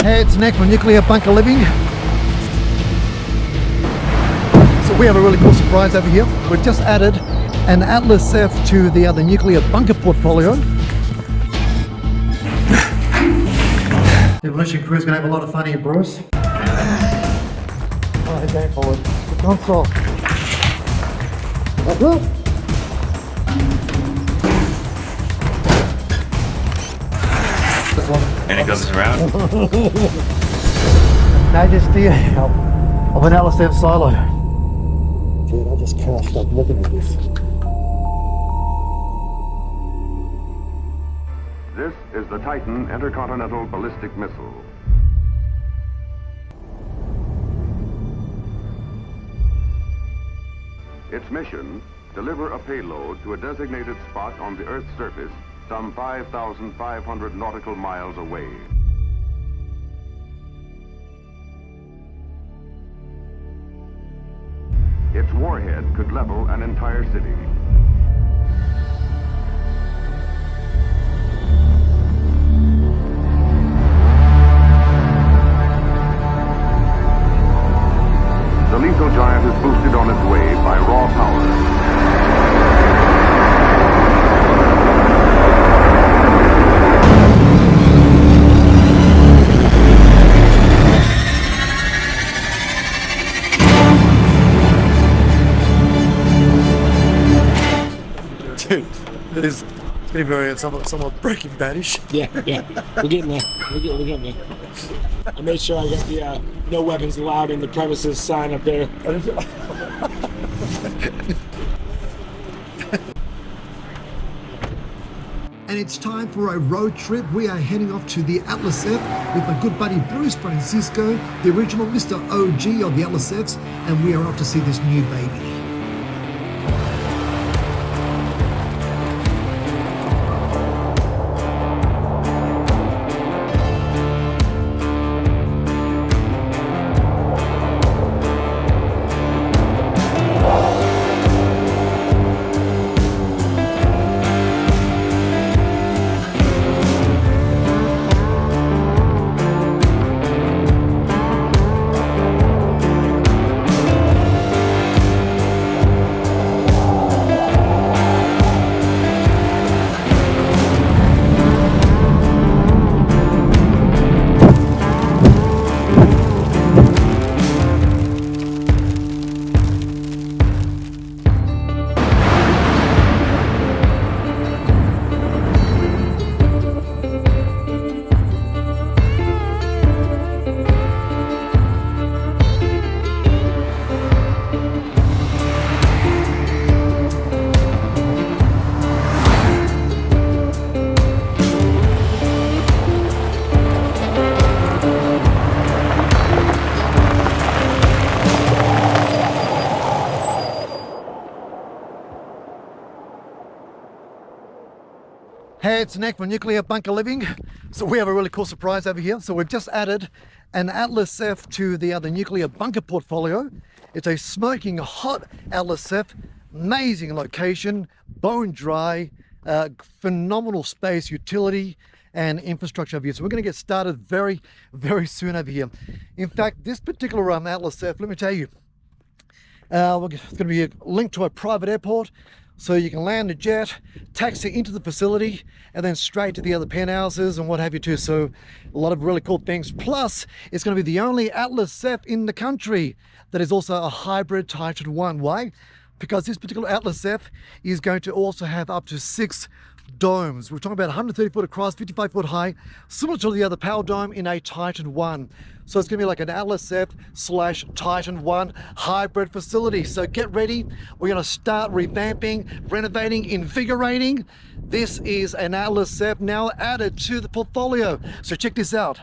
Hey, it's Nick from Nuclear Bunker Living. So we have a really cool surprise over here. We've just added an Atlas F to the other nuclear bunker portfolio. The demolition crew is going to have a lot of fun here, Bruce. Alright, going forward. The console. That's it. This one. And it goes around. Majesty of an Atlas F silo. Dude, I just can't stop looking at this. This is the Titan Intercontinental Ballistic Missile. Its mission, deliver a payload to a designated spot on the Earth's surface some 5,500 nautical miles away. Its warhead could level an entire city. The lethal giant is boosted on its way by raw power. Dude, it is getting very somewhat Breaking Bad-ish. Yeah. We're getting there. We're getting there. I made sure I got the no weapons allowed in the premises sign up there. And it's time for a road trip. We are heading off to the Atlas F with my good buddy Bruce Francisco, the original Mr. OG of the Atlas Fs, and we are off to see this new baby. Hey, it's Nick from Nuclear Bunker Living. So we have a really cool surprise over here. So we've just added an Atlas F to the other nuclear bunker portfolio. It's a smoking hot Atlas F, amazing location, bone dry, phenomenal space, utility and infrastructure over here. So we're going to get started very, very soon over here. In fact, this particular Atlas F, let me tell you, it's going to be linked to a private airport. So you can land a jet, taxi into the facility, and then straight to the other penthouses and what have you too. So a lot of really cool things. Plus, it's going to be the only Atlas F in the country that is also a hybrid Titan 1. Why? Because this particular Atlas F is going to also have up to 6 domes. We're talking about 130 foot across, 55 foot high, similar to the other power dome in a Titan 1. So it's going to be like an Atlas F / Titan 1 hybrid facility. So get ready. We're going to start revamping, renovating, invigorating. This is an Atlas F now added to the portfolio. So check this out.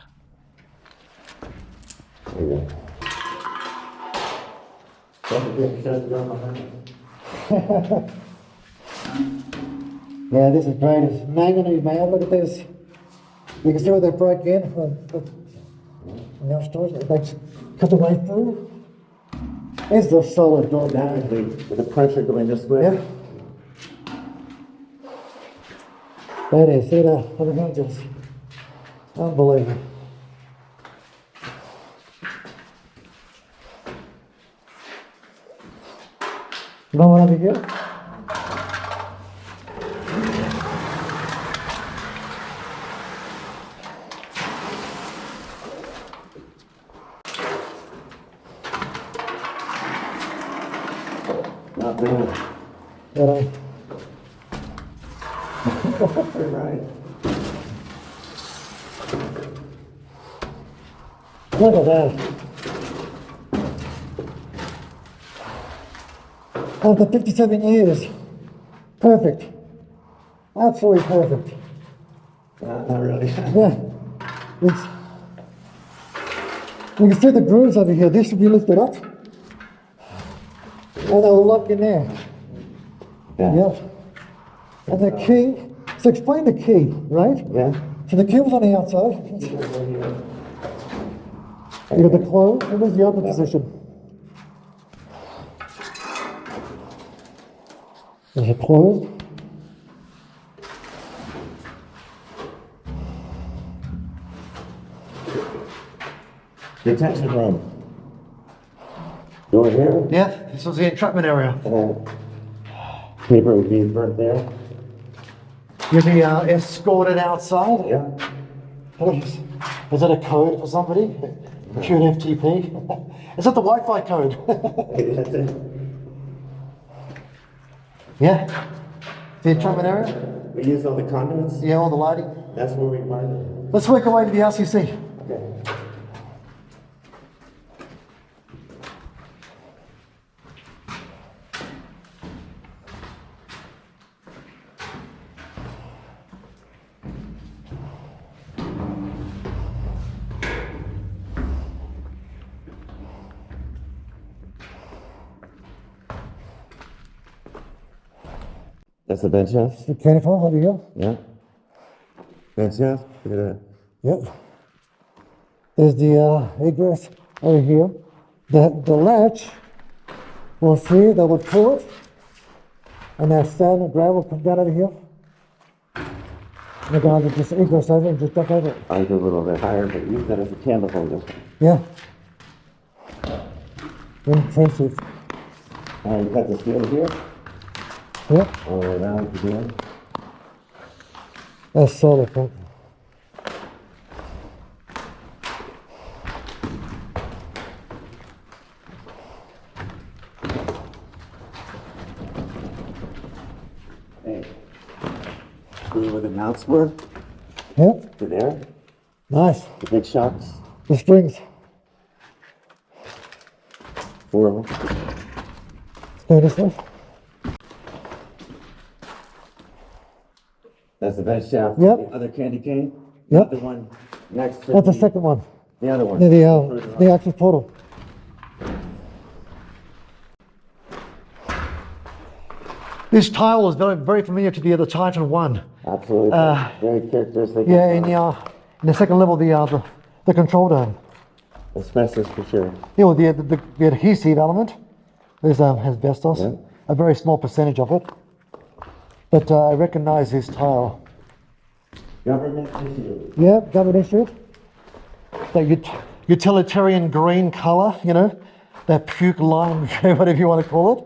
Yeah, this is great. It's manganese, man. Look at this. You can see where they broke in. Now storage, they cut the way through. It's the solid door down. With the pressure going this way. Yeah. That is, see that? On the hinges. Unbelievable. You want one over here? Not bad. Yeah. You're right. Look at that. After 57 years. Perfect. Absolutely perfect. Not really. Yeah. It's, you can see the grooves over here. This should be lifted up. And they'll lock in there. Yeah. Yep. And the key, so explain the key, right? Yeah. So the key was on the outside. You got the close, and where's the open position? There's a closed. Detention room. Door here. Yeah, this was the entrapment area. Paper would be burnt there. You'll be escorted outside. Yeah. Please. Is that a code for somebody? Pure FTP? Is that the Wi-Fi code? That's it. Yeah. The entrapment area? We use all the conduits. Yeah, all the lighting. That's where we find it. Let's work our way to the RCC. Okay. That's the bench house? The careful, over here. Yeah. Bench house? Look at that. Yep. There's the egress over here. The latch, we'll see, they would pull it. And that sand and gravel comes down over here. And they're going to just egress over and just duck over it. I go a little bit higher, but use that as a candle holder. Yeah. Intensive. You cut the steel here, Yep. all the way around to the end. That's solid, right? Hey. See where the mounts were? Yep. To there? Nice. The big shocks? The springs. 4 of them. Let's go this way. That's the bench shaft. Yep. The other candy cane? Yep. Not the one next to That's the second one. The other one. Near Further the up. access portal. This tile is very familiar to the other Titan 1. Absolutely. Very characteristic. Yeah, in the second level, the control dome. Asbestos for sure. Yeah, well, the adhesive element is asbestos. Yeah. A very small percentage of it. But I recognize this tile. Government issue. Yeah, government issued. That utilitarian green color, you know, that puke lime, whatever you want to call it.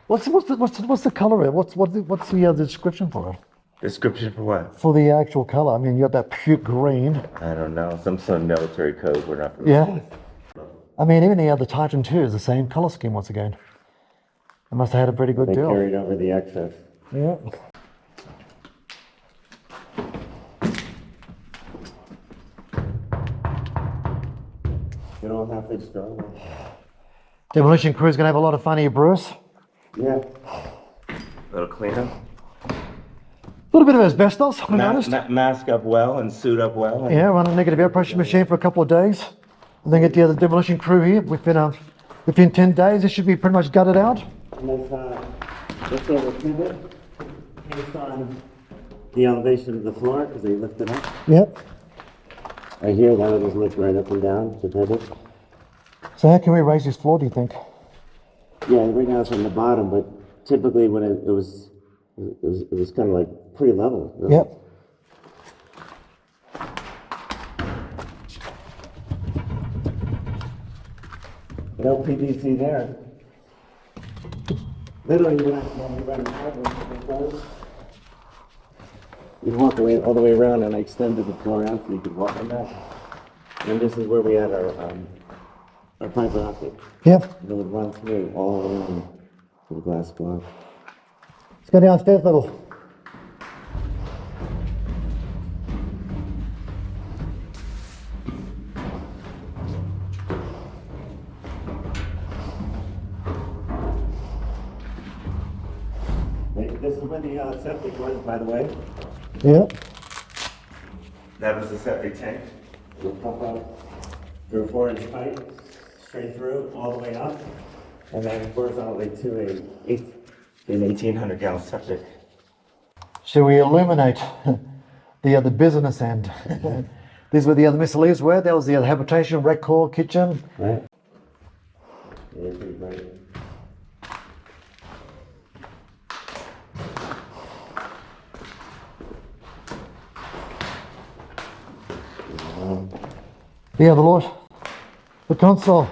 What's the color of it? What's the description for it? Description for what? For the actual color, I mean, you got that puke green. I don't know. Some sort of military code we're not familiar Yeah. I mean, even the other Titan 2 is the same color scheme once again. They must have had a pretty good They deal. carried over the excess. Yeah. Good old half-inch strong. Demolition crew's gonna have a lot of fun here, Bruce. Yeah. Little cleanup. A little bit of asbestos, I noticed. Mask up well and suit up well. Yeah, run a negative air pressure machine for a couple of days. And then get the other demolition crew here. Within 10 days, it should be pretty much gutted out. And let's over pivot based on the elevation of the floor because they lift it up. Yep. Right here, that will just lift right up and down to pivot. So how can we raise this floor, do you think? Yeah, right now it's on the bottom, but typically when it was kind of like pre-level. Really. Yep. No PVC there. Literally, when we run hard, you walk away all the way around, and I extended the floor out so you could walk on that. And this is where we had our fiber optic. Yep. And it would run through all around to the glass block. Let's go downstairs level. This is where the septic was, by the way. Yep. That was the septic tank. It'll pump out through a 4-inch pipe, straight through, all the way up, and then horizontally to an 1,800 gallon septic. Shall we illuminate the business end? These were the other miscellaneous were. There was the other habitation, rec hall, kitchen. Right. Yeah, pretty bright. Yeah, the Lord. The console.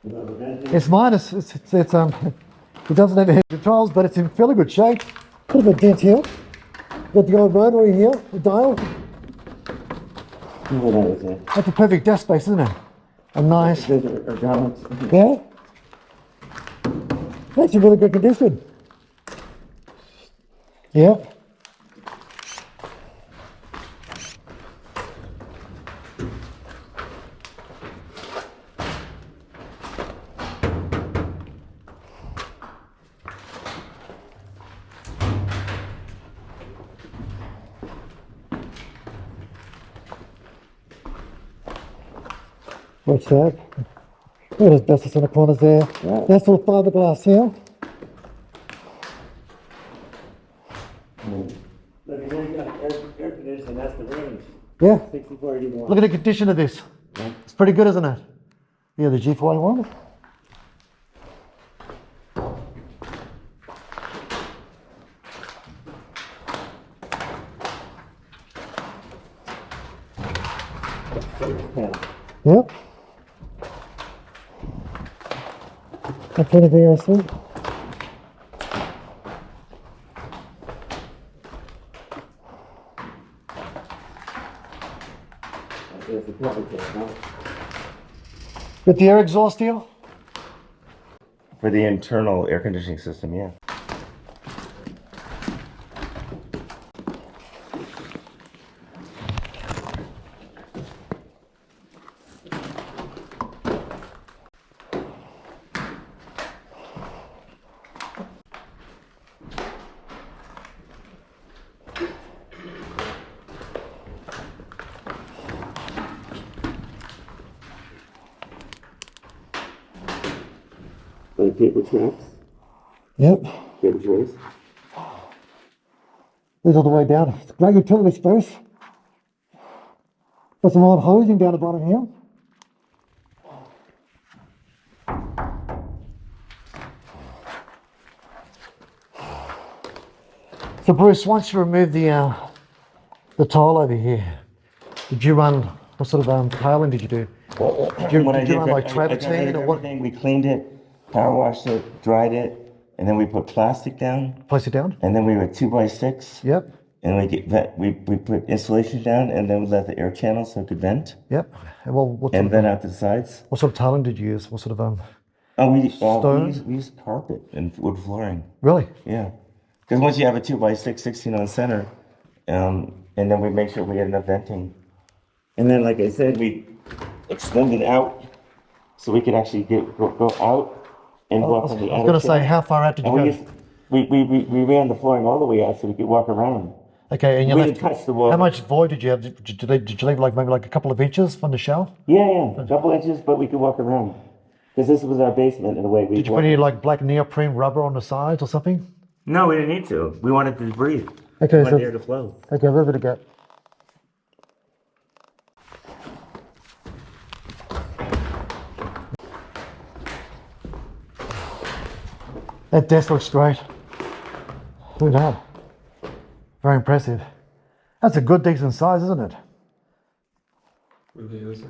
It's mine. It doesn't have any controls, but it's in fairly good shape. Bit of a dent here. Got the old rotary here, the dial. That's a perfect desk space, isn't it? A nice. Yeah. That's in really good condition. Yeah. What's that? Look at asbestos in the corners there. Yeah. That's all fiberglass here. Look at there, you got air conditioning, that's the range. Yeah. 6481. Look at the condition of this. Yeah. It's pretty good, isn't it? Yeah, the G481. Yep. Got plenty of air through. Get the air exhaust here? For the internal air conditioning system, yeah. Paper traps. Yep. Paper trays. These all the way down. It's great utility space. Got some old hosing down the bottom here. So Bruce, once you remove the tile over here, did you run, what sort of tiling did you do? Did you run like travertine or what? Everything, we cleaned it, power washed it, dried it, and then we put plastic down. Place it down? And then we went 2x6. Yep. And we put insulation down, and then we let the air channel so it could vent. Yep. And well, and then out to the sides. What sort of tiling did you use? What sort of we used carpet and wood flooring. Really? Yeah. Because once you have a 2x6, 16 on center, and then we make sure we get enough venting. And then, like I said, we extended out so we could actually go out and walk on the I was going to say, how far out did you go? We ran the flooring all the way out so we could walk around. Okay, and you didn't touch the wall. How much void did you have? Did you leave like maybe like a couple of inches from the shelf? Yeah, a couple inches, but we could walk around. Because this was our basement in a way. Did you put any like black neoprene rubber on the sides or something? No, we didn't need to. We wanted to breathe. Okay, we wanted air to flow. Okay, river to get. That desk looks great. Look at that. Very impressive. That's a good, decent size, isn't it? Really is.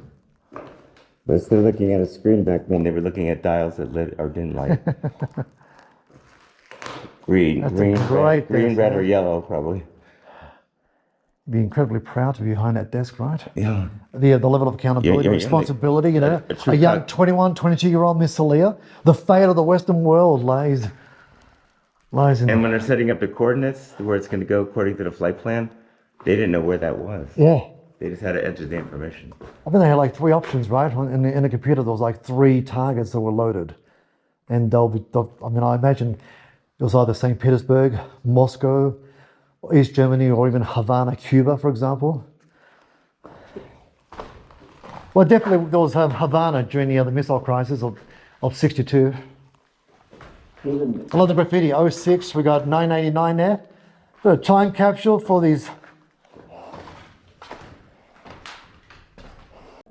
But instead of looking at a screen back then, they were looking at dials that lit or didn't light. Green, That's a green, great red, green, desk, red, yeah. or yellow, probably. Be incredibly proud to be behind that desk, right? Yeah. The level of accountability, You're responsibility, you know. a true A young cut. 21, 22-year-old Miss Celia. The fate of the Western world lies in. And when they're setting up the coordinates, where it's going to go according to the flight plan, they didn't know where that was. Yeah. They just had to enter the information. I think they had like 3 options, right? In the computer, there was like 3 targets that were loaded. And I mean, I imagine it was either St. Petersburg, Moscow, East Germany, or even Havana, Cuba, for example. Well, definitely there was Havana during the missile crisis of 62. A lot of the graffiti, 06, we got 989 there. Got a time capsule for these.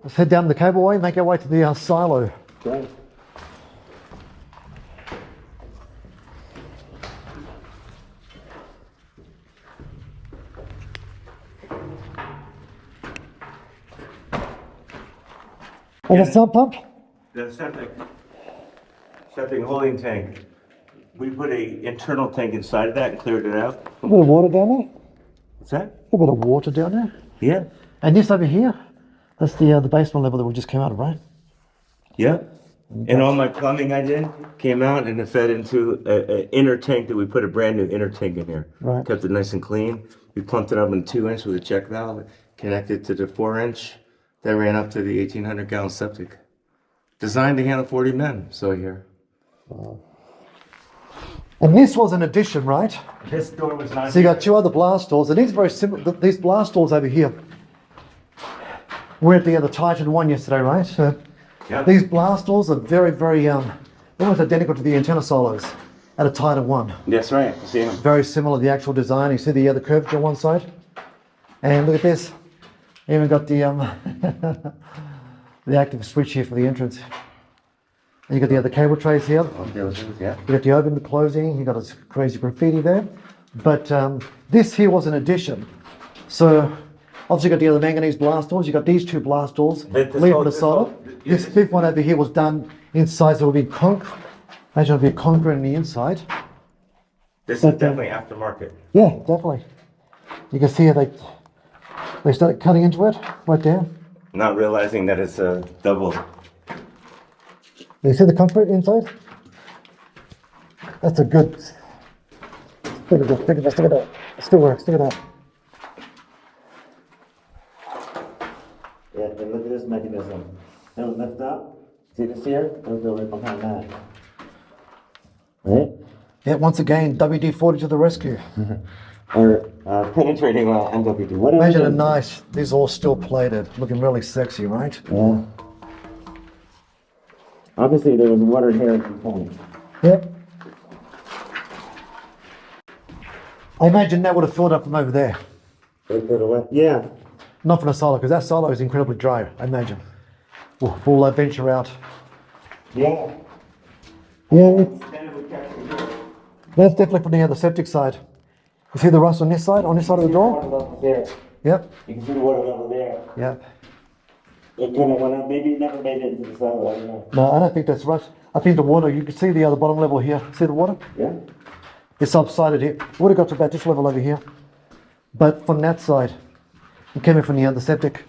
Let's head down the cableway, make our way to the silo. Right. And the sump pump? The septic holding tank. We put a internal tank inside of that and cleared it out. A bit of water down there. What's that? A bit of water down there. Yeah. And this over here, that's the basement level that we just came out of, right? Yeah. And all my plumbing I did came out and it fed into an inner tank that we put a brand new inner tank in here. Right. Kept it nice and clean. We plumped it up in 2-inch with a check valve, connected to the 4-inch that ran up to the 1,800-gallon septic. Designed to handle 40 men, so I hear. And this was an addition, right? This door was not. So you got 2 other blast doors, and these are very similar. These blast doors over here. We're at the Titan one yesterday, right? So Yep. these blast doors are very, very almost identical to the antenna silos at a Titan one. That's right. I see them. Very similar, the actual design. You see the curvature on one side, and look at this. Even got the the active switch here for the entrance. And you got the other cable trays here. Yeah. You got the open, the closing. You got this crazy graffiti there. But this here was an addition. So obviously you got the other manganese blast doors. You got these 2 blast doors. But Leave on the side. This big one over here was done inside, so it'll be concrete. Imagine it'll be concrete on the inside. This is But, definitely aftermarket. Yeah, definitely. You can see how they started cutting into it right there. Not realizing that it's a double. You see the concrete inside? That's a good. Stick it out. Still works. Stick it out. Yeah, and look at this mechanism. It'll lift up. See this here? It'll go right behind that. Right? Yeah, once again, WD-40 to the rescue. Or penetrating MWD. Whatever. Imagine it a is. nice, these all steel plated, looking really sexy, right? Yeah. Obviously, there was water here at the point. Yep. I imagine that would have filled up from over there. Yeah. Not from the silo, because that silo is incredibly dry, I imagine. We'll venture out. Yeah. Yeah, that's definitely from the septic side. You see the rust on this side of the door? Water level there. Yep, You can see the water level there. yep. It kind of went up. Maybe it never made it into the silo. I don't know. No, I don't think that's rust. I think the water, you can see the bottom level here. See the water? Yeah. It's subsided here. Would have got to about this level over here. But from that side, it came in from the other septic.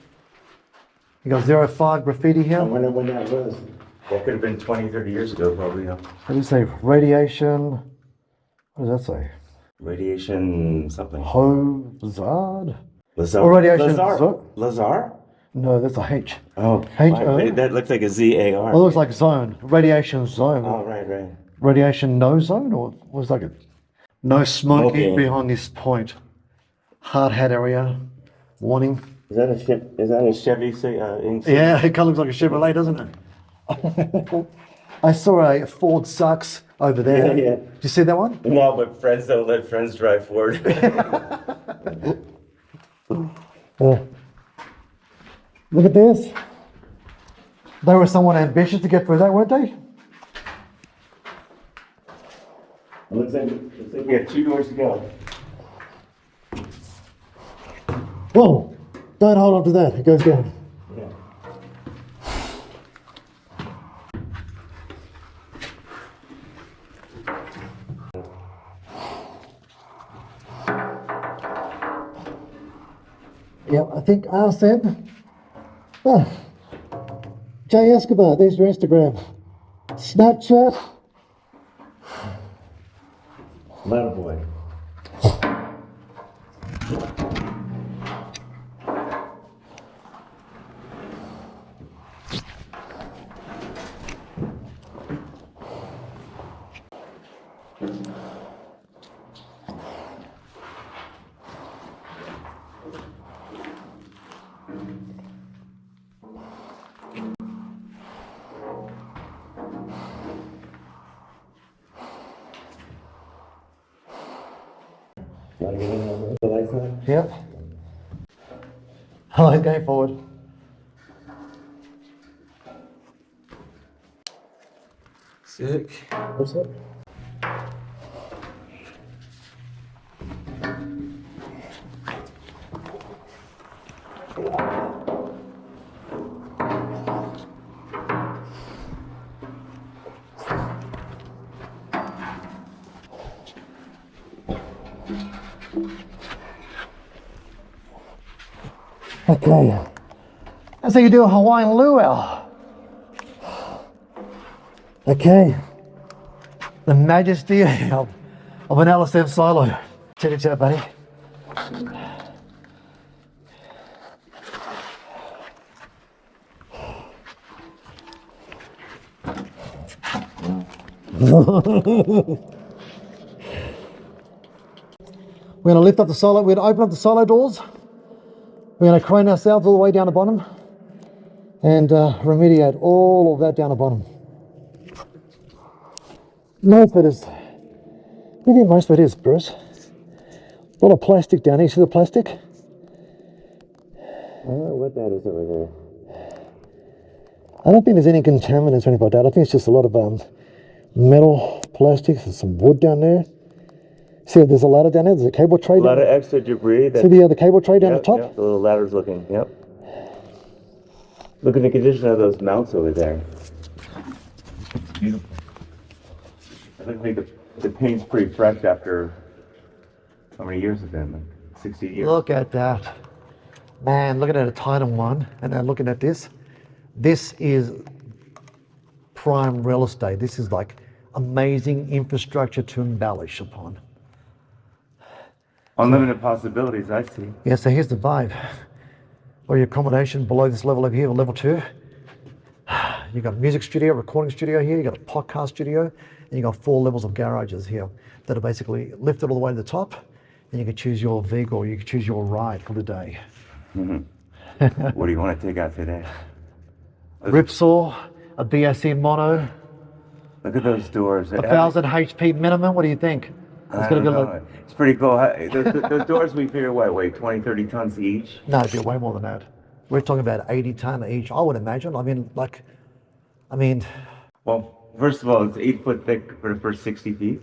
You got 05 graffiti I here. wonder when that was. That could have been 20, 30 years ago, probably. What do you say? Radiation. What does that say? Radiation something. Hozard? Lazar. Or radiation. Lazar? Lazar? No, that's a H. Oh, H-O? wow. That looks like a Z-A-R. Oh, it looks like zone. Radiation zone. Oh, right. Radiation no zone? Or was like a no smoking Okay. beyond this point. Hard hat area. Warning. Is that a ship? Is that a Chevy? Yeah, it kind of looks like a Chevrolet, doesn't it? I saw a Ford Sucks over there. Yeah. Did you see that one? No, but friends don't let friends drive Ford. Yeah. Look at this. They were somewhat ambitious to get through that, weren't they? looks like we have 2 doors to go. Whoa! Don't hold on to that. It goes down. Yeah. think Arsene. Oh, Jay Escobar, there's your Instagram. Snapchat. Ladder boy. Want to get in the lights on? Yep. Oh, he's going forward. Sick. What's up? Okay, that's how you do a Hawaiian luau. Okay, the majesty of an LSF silo. Check it out, buddy. We're going to lift up the silo, we're going to open up the silo doors. We're going to crane ourselves all the way down the bottom and remediate all of that down the bottom. Most of it is, maybe most of it is, Bruce. A lot of plastic down here. See the plastic? I don't know what that is over there. I don't think there's any contaminants or anything like that. I think it's just a lot of metal, plastic, there's some wood down there. See, there's a ladder down there. There's a cable tray. A lot of extra debris. See the cable tray down the top? Yep, the little ladders looking, yep. Look at the condition of those mounts over there. It's beautiful. I think the paint's pretty fresh after, how many years has it been? Like 60 years? Look at that. Man, looking at a Titan one and then looking at this. This is prime real estate. This is like amazing infrastructure to embellish upon. Unlimited possibilities, I see. Yeah, so here's the vibe. Or your accommodation below this level over here, level 2. You've got a music studio, recording studio here, you've got a podcast studio, and you've got 4 levels of garages here that are basically lifted all the way to the top, and you can choose your vehicle, or you can choose your ride for the day. Mm-hmm. What do you want to take out today? Ripsaw, a BSE mono, Look at those doors. 1,000 HP minimum, what do you think? I don't know. It's pretty cool. Those doors we figure what, weigh 20, 30 tons each? No, it'd be way more than that. We're talking about 80 ton each, I would imagine. Well, first of all, it's 8 foot thick for the first 60 feet.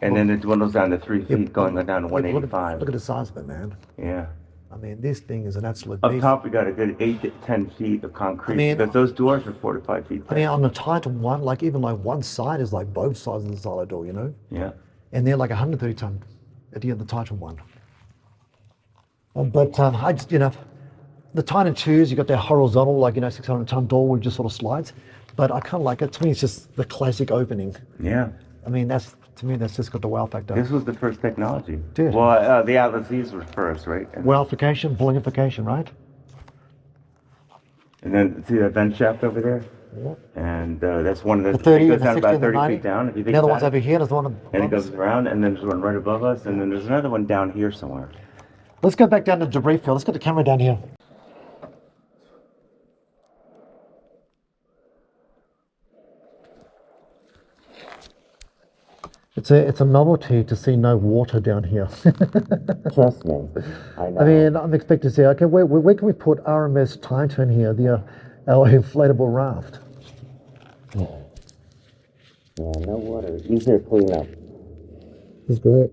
And then it dwindles down to 3 feet, going down to 185. Look at the size of it, man. Yeah. I mean, this thing is an absolute Up beast. top, we got a good 8 to 10 feet of concrete. I mean, because those doors are 4 to 5 feet thick. I mean, on the Titan one, like even like one side is like both sides of the silo door, you know? Yeah. And they're like 130 ton at the end of the Titan one. I just, the Titan 2s, you got their horizontal, 600 ton door with just sort of slides. But I kind of like it. To me, it's just the classic opening. Yeah. I mean, to me, that's just got the wow factor. This was the first technology. Dude. Well, the Atlas Z's were first, right? Wowfication, blingification, right? And then see that vent shaft over there? Yeah. And that's one of the, The 30, it goes the down 60, about and the 30 90. feet down, if you think The other about one's it. over here, there's one And it above us. goes around, and then there's one right above us, and then there's another one down here somewhere. Let's go back down to the debris field. Let's get the camera down here. It's a novelty to see no water down here. Trust me, I know. I mean, I'm expecting to see, okay, where can we put RMS Titan here, our inflatable raft? Yeah, no water. Easier to clean up. That's great.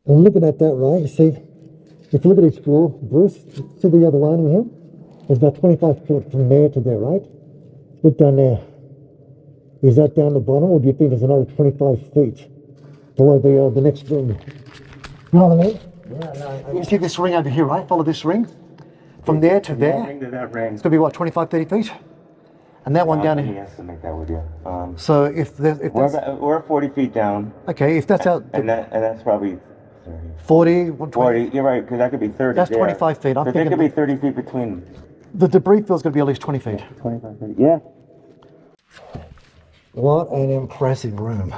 And looking at that, right, you see, if you look at each floor, Bruce, see the other line in here? It's about 25 foot from there to there, right? Look down there. Is that down the bottom, or do you think there's another 25 feet below the next room? You know what I mean? You see this ring over here, right? Follow this ring. From there to there. Ring to that ring. It's going to be what, 25, 30 feet? And that one down Let me here. estimate that with you. So if We're 40 feet down. okay, if that's out And that's probably 30. 40, 120, 40, you're right, because that could be 30 that's there. 25 feet. I'm But there thinking could be 30 feet between. the debris field's going to be at least 20 feet. 25 feet, yeah. What an impressive room.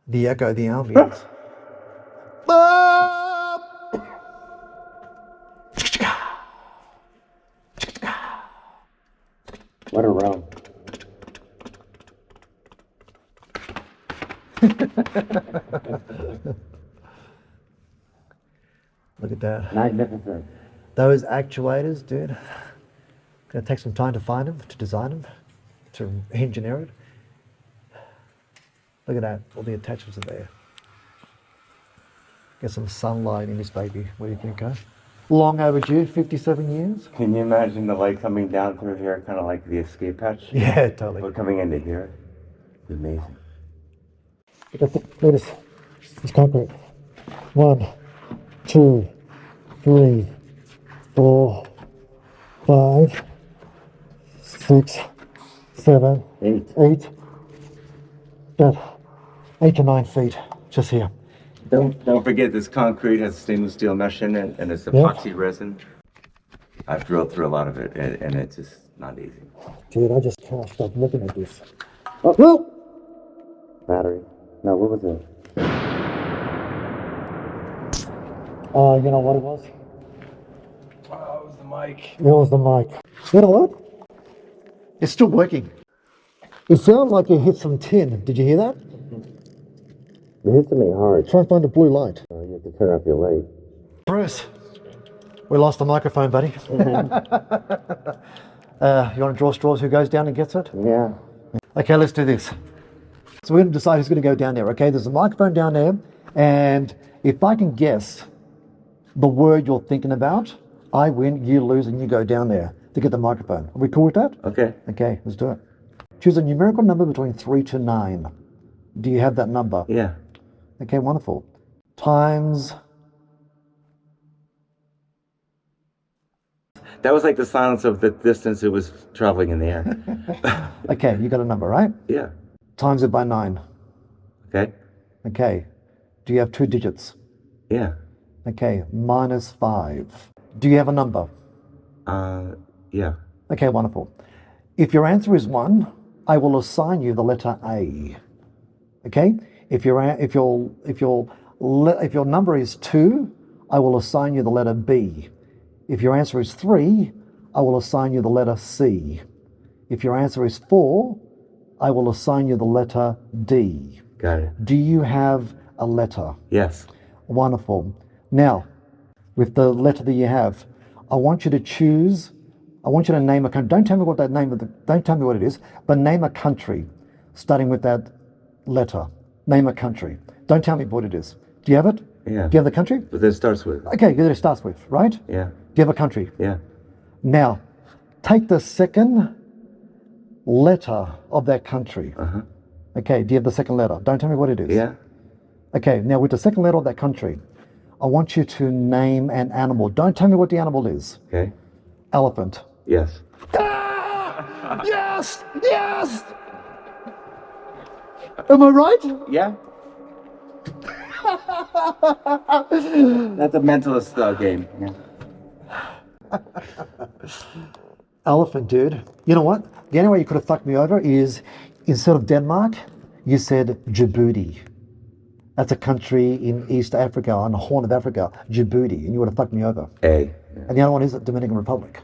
The echo, the ambience. What a room. Look at that. Magnificent. Those actuators, dude. Gonna take some time to find them, to design them, to engineer it. Look at that, all the attachments are there. Get some sunlight in this baby. What do you think, huh? Long overdue, 57 years? Can you imagine the light coming down through here, kind of like the escape hatch? Yeah, totally. But coming into here, it's amazing. Look at this. It's concrete. 1, 2, 3, 4, 5, 6, 7, 8. About 8 to 9 feet just here. Don't forget this concrete has stainless steel mesh in it, and it's epoxy resin. I've drilled through a lot of it, and it's just not easy. Dude, I just can't stop looking at this. Oh, well. Battery. No, what was it? You know what it was? Oh, it was the mic. It was the mic. You know what? It's still working. It sounded like it hit some tin. Did you hear that? It hit something hard. Try and find a blue light. You have to turn off your light. Bruce, we lost the microphone, buddy. You want to draw straws? Who goes down and gets it? Yeah. Okay, let's do this. So we're going to decide who's going to go down there, okay? There's a microphone down there, and if I can guess the word you're thinking about, I win, you lose, and you go down there to get the microphone. Are we cool with that? Okay. Okay, let's do it. Choose a numerical number between 3 to 9. Do you have that number? Yeah. Okay, wonderful. Times. That was like the silence of the distance it was traveling in the air. Okay, you got a number, right? Yeah. Times it by 9. Okay. Okay. Do you have 2 digits? Yeah. Okay, minus 5. Do you have a number? Yeah. Okay, wonderful. If your answer is 1, I will assign you the letter A. Okay? If your number is 2, I will assign you the letter B. If your answer is 3, I will assign you the letter C. If your answer is 4, I will assign you the letter D. Got it. Do you have a letter? Yes. Wonderful. Now, with the letter that you have, I want you to name a country. Don't tell me what don't tell me what it is, but name a country starting with that letter. Name a country. Don't tell me what it is. Do you have it? Yeah. Do you have the country? But it starts with. Okay, good. It starts with, right? Yeah. Do you have a country? Yeah. Now, take the second letter of that country. Uh-huh. Okay, do you have the second letter? Don't tell me what it is. Yeah. Okay, now with the second letter of that country, I want you to name an animal. Don't tell me what the animal is. Okay. Elephant. Yes. Ah! Yes! Yes! Am I right? Yeah. That's a mentalist game. Yeah. Elephant, dude. You know what? The only way you could have fucked me over is instead of Denmark, you said Djibouti. That's a country in East Africa, on the Horn of Africa, Djibouti, and you would have fucked me over. A. Yeah. And the other one is the Dominican Republic.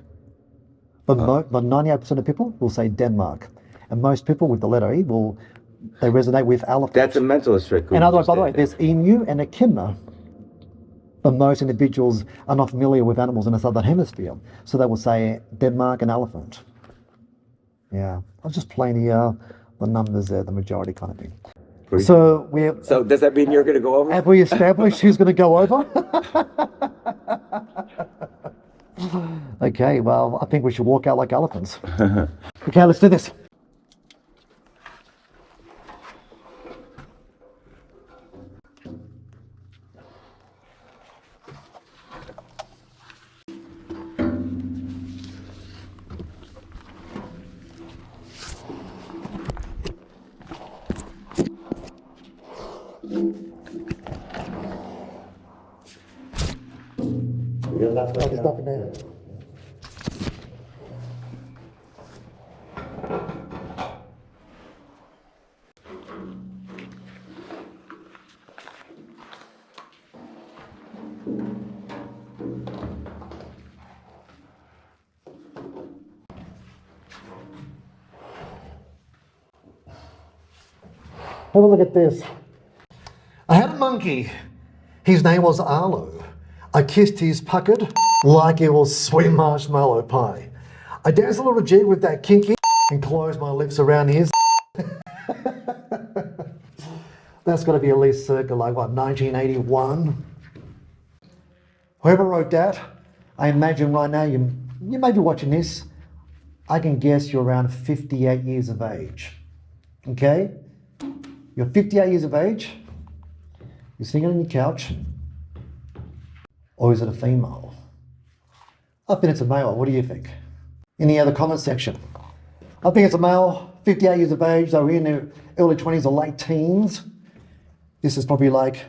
But 98% of people will say Denmark. And most people with the letter E they resonate with elephant. That's a mentalist trick. And otherwise, by the way, there's emu and echidna. But most individuals are not familiar with animals in the southern hemisphere. So they will say Denmark and elephant. Yeah. I was just playing the numbers there, the majority kind of thing. So does that mean you're going to go over? have we established who's going to go over? Okay, well, I think we should walk out like elephants. Okay, let's do this. There's nothing there. Have a look at this. I had a monkey. His name was Arlo. I kissed his puckered like it was sweet marshmallow pie. I danced a little jig with that kinky and closed my lips around his. That's got to be at least circa like what, 1981? Whoever wrote that, I imagine right now you may be watching this. I can guess you're around 58 years of age. Okay? You're 58 years of age. You're sitting on your couch. Or is it a female? I think it's a male. What do you think? In the other comment section. I think it's a male, 58 years of age. They were in their early 20s or late teens. This is probably like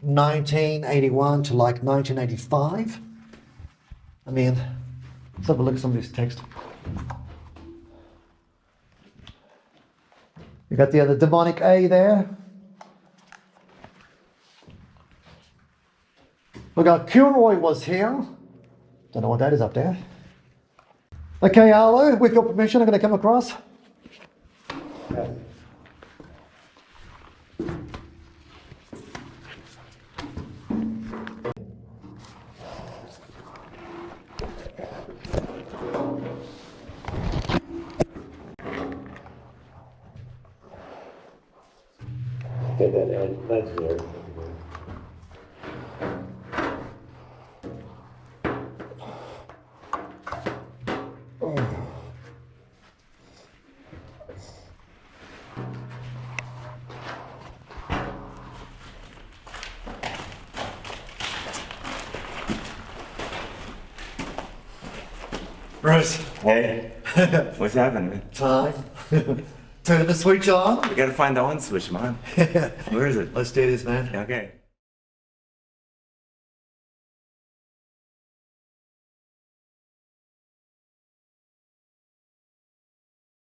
1981 to like 1985. I mean, let's have a look at some of this text. You got the other demonic A there. We got Kilroy was here. Don't know what that is up there. Okay, Arlo, with your permission, I'm going to come across. Get that ledge there. Bruce, Hey, what's happening? time. Turn the switch on. We gotta find the on switch, man. Where is it? Let's do this, man. Okay.